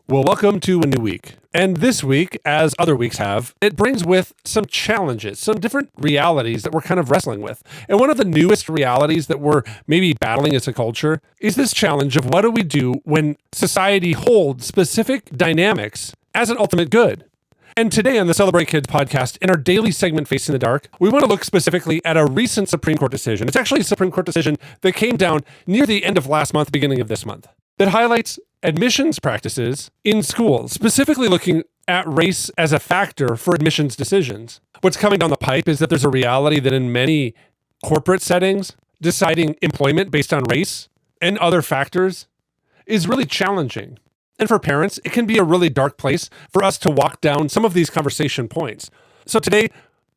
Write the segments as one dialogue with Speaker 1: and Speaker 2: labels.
Speaker 1: Well, welcome to a new week. And this week, as other weeks have, it brings with some challenges, some different realities that we're kind of wrestling with. And one of the newest realities that we're maybe battling as a culture is this challenge of what do we do when society holds specific dynamics as an ultimate good? And today on the Celebrate Kids podcast, in our daily segment Face in the Dark, we want to look specifically at a recent Supreme Court decision. It's actually a Supreme Court decision that came down near the end of last month, beginning of this month, that highlights admissions practices in schools, specifically looking at race as a factor for admissions decisions. What's coming down the pipe is that there's a reality that in many corporate settings, deciding employment based on race and other factors is really challenging. And for parents, it can be a really dark place for us to walk down some of these conversation points. So today,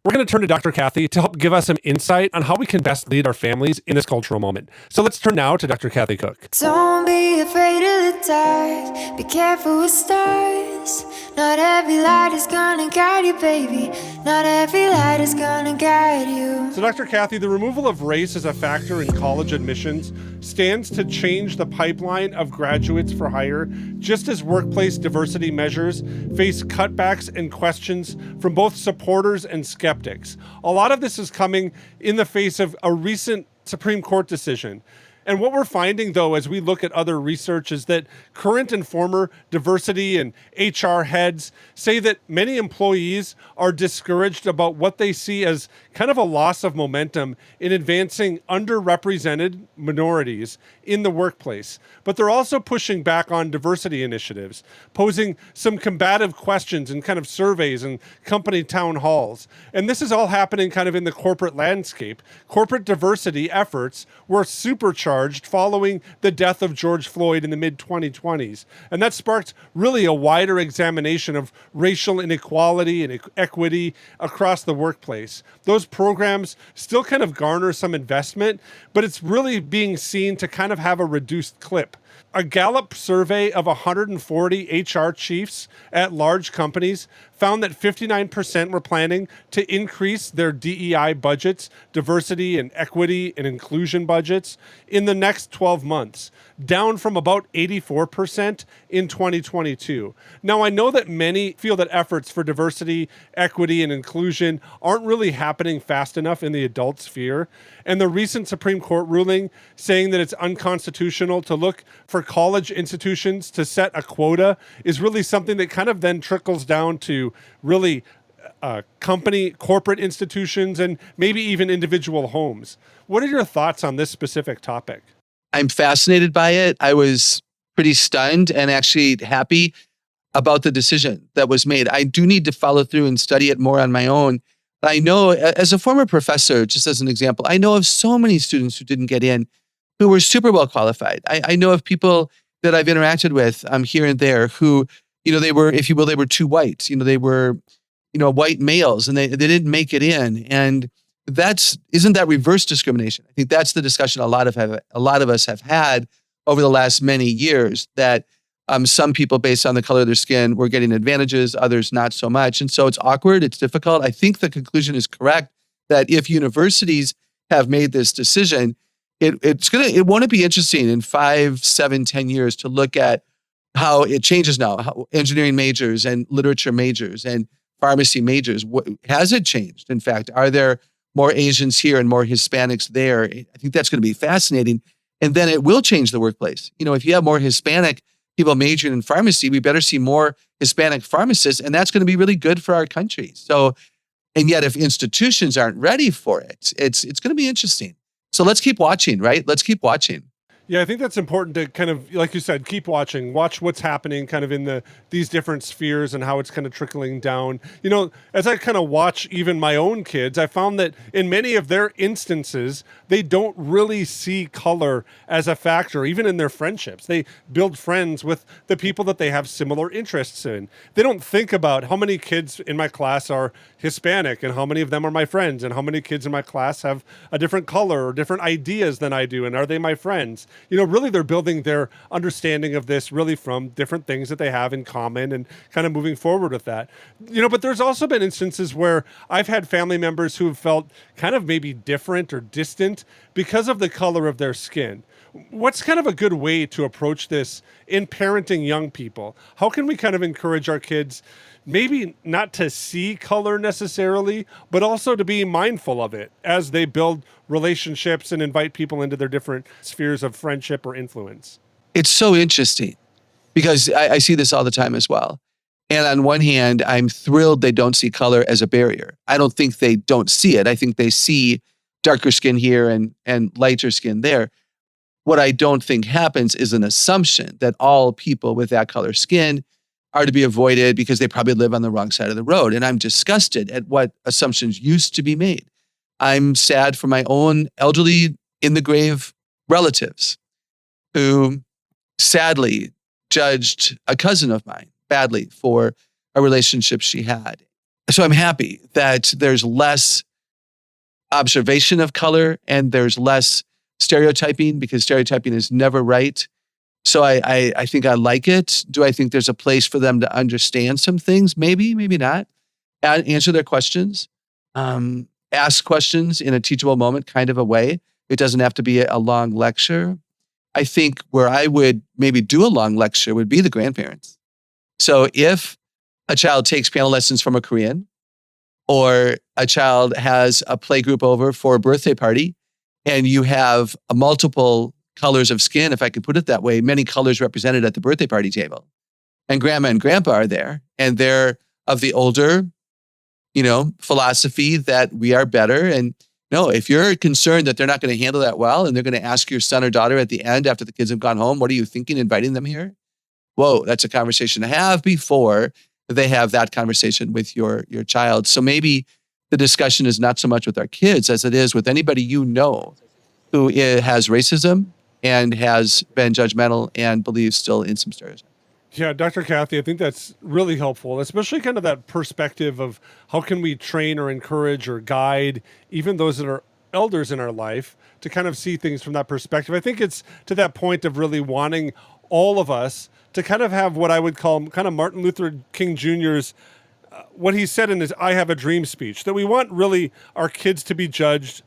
Speaker 1: we're going to turn to Dr. Kathy to help give us some insight on how we can best lead our families in this cultural moment. So let's turn now to Dr. Kathy Cook.
Speaker 2: Don't be afraid of the dark. Be careful with stars. Not every light is gonna guide you, baby. Not every light is gonna guide you.
Speaker 1: So Dr. Kathy, the removal of race as a factor in college admissions stands to change the pipeline of graduates for hire, just as workplace diversity measures face cutbacks and questions from both supporters and skeptics. A lot of this is coming in the face of a recent Supreme Court decision. And what we're finding, though, as we look at other research is that current and former diversity and HR heads say that many employees are discouraged about what they see as kind of a loss of momentum in advancing underrepresented minorities in the workplace. But they're also pushing back on diversity initiatives, posing some combative questions in kind of surveys and company town halls. And this is all happening kind of in the corporate landscape. Corporate diversity efforts were supercharged following the death of George Floyd in the mid-2020s. And that sparked really a wider examination of racial inequality and equity across the workplace. Those programs still kind of garner some investment, but it's really being seen to kind of have a reduced clip. A Gallup survey of 140 HR chiefs at large companies found that 59% were planning to increase their DEI budgets, diversity and equity and inclusion budgets, in the next 12 months, down from about 84% in 2022. Now, I know that many feel that efforts for diversity, equity, and inclusion aren't really happening fast enough in the adult sphere, and the recent Supreme Court ruling saying that it's unconstitutional to look for college institutions to set a quota is really something that kind of then trickles down to really company, corporate institutions, and maybe even individual homes. What are your thoughts on this specific topic?
Speaker 3: I'm fascinated by it. I was pretty stunned and actually happy about the decision that was made. I do need to follow through and study it more on my own. I know, as a former professor, just as an example, I know of so many students who didn't get in who were super well qualified. I know of people that I've interacted with here and there who, they were, if you will, they were too white. They were, white males, and they didn't make it in. And isn't that reverse discrimination? I think that's the discussion a lot of us have had over the last many years, that some people based on the color of their skin were getting advantages, others not so much. And so it's awkward, it's difficult. I think the conclusion is correct that if universities have made this decision, it won't be interesting in 5, 7, 10 years to look at how it changes now, how engineering majors and literature majors and pharmacy majors. Has it changed? In fact, are there more Asians here and more Hispanics there? I think that's going to be fascinating. And then it will change the workplace. If you have more Hispanic people majoring in pharmacy, we better see more Hispanic pharmacists, and that's going to be really good for our country. So, and yet if institutions aren't ready for it, it's going to be interesting. So let's keep watching, right? Let's keep watching.
Speaker 1: Yeah, I think that's important to kind of, like you said, keep watching, watch what's happening kind of in these different spheres and how it's kind of trickling down. As I kind of watch even my own kids, I found that in many of their instances, they don't really see color as a factor, even in their friendships. They build friends with the people that they have similar interests in. They don't think about how many kids in my class are Hispanic and how many of them are my friends and how many kids in my class have a different color or different ideas than I do and are they my friends. really they're building their understanding of this really from different things that they have in common and kind of moving forward with that. But there's also been instances where I've had family members who have felt kind of maybe different or distant because of the color of their skin. What's kind of a good way to approach this in parenting young people? How can we kind of encourage our kids maybe not to see color necessarily, but also to be mindful of it as they build relationships and invite people into their different spheres of friendship or influence?
Speaker 3: It's so interesting because I see this all the time as well. And on one hand, I'm thrilled they don't see color as a barrier. I don't think they don't see it. I think they see darker skin here and lighter skin there. What I don't think happens is an assumption that all people with that color skin are to be avoided because they probably live on the wrong side of the road. And I'm disgusted at what assumptions used to be made. I'm sad for my own elderly in the grave relatives who sadly judged a cousin of mine badly for a relationship she had. So I'm happy that there's less observation of color and there's less stereotyping, because stereotyping is never right. So I think I like it. Do I think there's a place for them to understand some things? Maybe, maybe not. Answer their questions. Ask questions in a teachable moment kind of a way. It doesn't have to be a long lecture. I think where I would maybe do a long lecture would be the grandparents. So if a child takes piano lessons from a Korean, or a child has a play group over for a birthday party, and you have multiple colors of skin, if I could put it that way, many colors represented at the birthday party table, and grandma and grandpa are there, and they're of the older, philosophy that we are better. And no, if you're concerned that they're not going to handle that well, and they're going to ask your son or daughter at the end after the kids have gone home, what are you thinking inviting them here? Whoa, that's a conversation to have before they have that conversation with your child. So maybe the discussion is not so much with our kids as it is with anybody who has racism and has been judgmental and believes still in some stereotypes.
Speaker 1: Yeah, Dr. Kathy, I think that's really helpful, especially kind of that perspective of how can we train or encourage or guide even those that are elders in our life to kind of see things from that perspective. I think it's to that point of really wanting all of us to kind of have what I would call kind of Martin Luther King Jr.'s, what he said in his I Have a Dream speech, that we want really our kids to be judged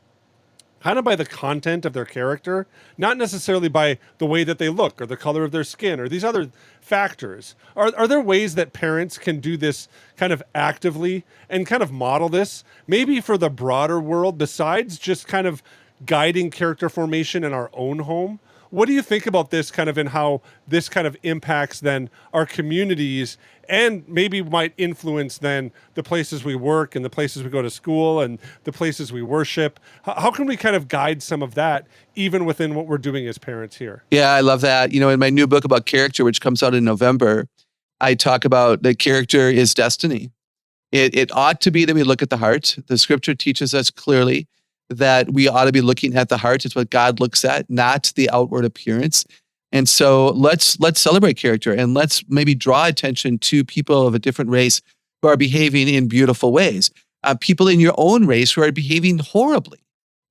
Speaker 1: kind of by the content of their character, not necessarily by the way that they look or the color of their skin or these other factors. Are there ways that parents can do this kind of actively and kind of model this, maybe for the broader world, besides just kind of guiding character formation in our own home? What do you think about this kind of and how this kind of impacts then our communities and maybe might influence then the places we work and the places we go to school and the places we worship? How can we kind of guide some of that even within what we're doing as parents here?
Speaker 3: Yeah, I love that. In my new book about character, which comes out in November, I talk about that character is destiny. It ought to be that we look at the heart. The scripture teaches us clearly that we ought to be looking at the heart. It's what God looks at, not the outward appearance. And so let's celebrate character, and let's maybe draw attention to people of a different race who are behaving in beautiful ways. People in your own race who are behaving horribly.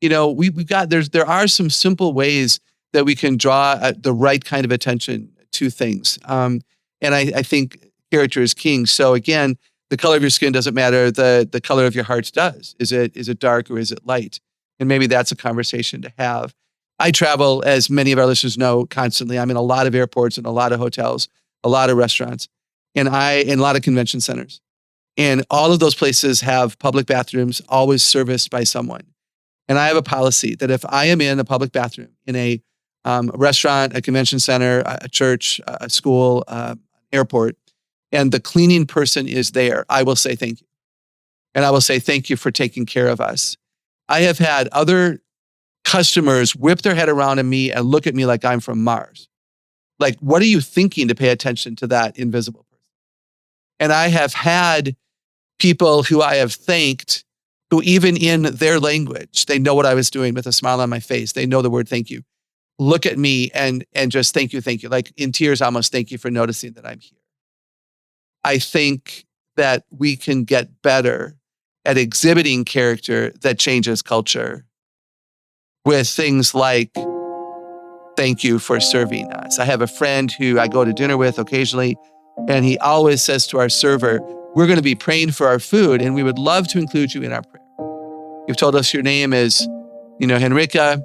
Speaker 3: There are some simple ways that we can draw the right kind of attention to things. And I think character is king. So again, the color of your skin doesn't matter. The color of your heart does. Is it dark or is it light? And maybe that's a conversation to have. I travel, as many of our listeners know, constantly. I'm in a lot of airports and a lot of hotels, a lot of restaurants, and a lot of convention centers. And all of those places have public bathrooms, always serviced by someone. And I have a policy that if I am in a public bathroom in a restaurant, a convention center, a church, a school, airport, and the cleaning person is there, I will say thank you. And I will say thank you for taking care of us. I have had other customers whip their head around at me and look at me like I'm from Mars. Like, what are you thinking to pay attention to that invisible person? And I have had people who I have thanked who even in their language, they know what I was doing with a smile on my face. They know the word thank you. Look at me and just thank you. Like in tears almost, thank you for noticing that I'm here. I think that we can get better at exhibiting character that changes culture with things like thank you for serving us. I have a friend who I go to dinner with occasionally, and he always says to our server, we're going to be praying for our food, and we would love to include you in our prayer. You've told us your name is, Henrika.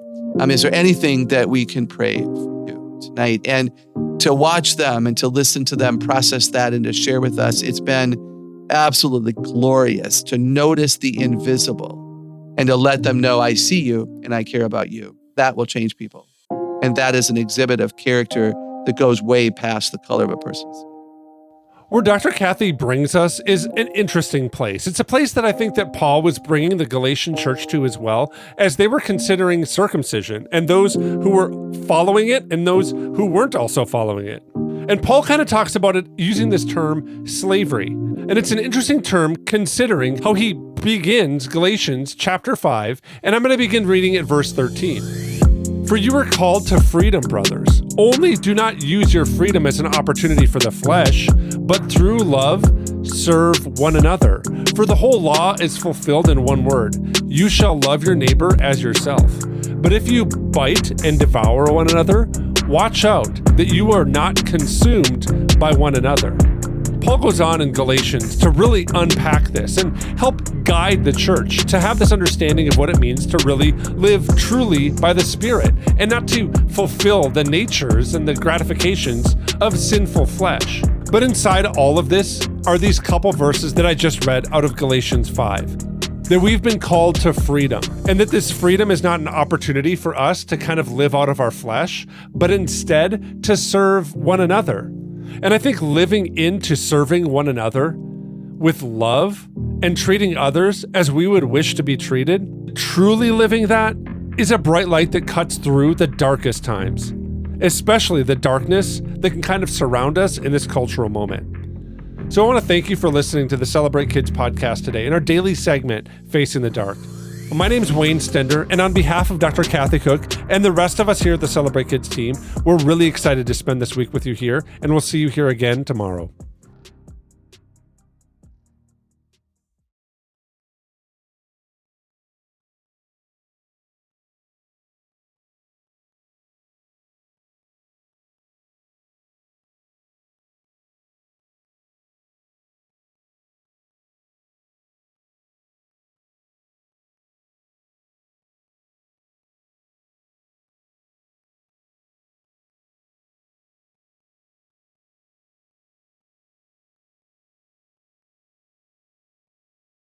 Speaker 3: Is there anything that we can pray for you tonight? And to watch them and to listen to them process that and to share with us, it's been absolutely glorious to notice the invisible and to let them know, I see you and I care about you. That will change people. And that is an exhibit of character that goes way past the color of a person's skin.
Speaker 1: Where Dr. Kathy brings us is an interesting place. It's a place that I think that Paul was bringing the Galatian church to as well, as they were considering circumcision and those who were following it and those who weren't also following it. And Paul kind of talks about it using this term slavery. And it's an interesting term considering how he begins Galatians chapter 5, and I'm going to begin reading at verse 13. For you are called to freedom, brothers. Only do not use your freedom as an opportunity for the flesh, but through love, serve one another. For the whole law is fulfilled in one word: you shall love your neighbor as yourself. But if you bite and devour one another, watch out that you are not consumed by one another. Paul goes on in Galatians to really unpack this and help guide the church to have this understanding of what it means to really live truly by the Spirit and not to fulfill the natures and the gratifications of sinful flesh. But inside all of this are these couple verses that I just read out of Galatians 5. That we've been called to freedom, and that this freedom is not an opportunity for us to kind of live out of our flesh, but instead to serve one another. And I think living into serving one another with love and treating others as we would wish to be treated, truly living that, is a bright light that cuts through the darkest times, especially the darkness that can kind of surround us in this cultural moment. So I want to thank you for listening to the Celebrate Kids podcast today in our daily segment, Facing the Dark. My name is Wayne Stender, and on behalf of Dr. Kathy Cook and the rest of us here at the Celebrate Kids team, we're really excited to spend this week with you here, and we'll see you here again tomorrow.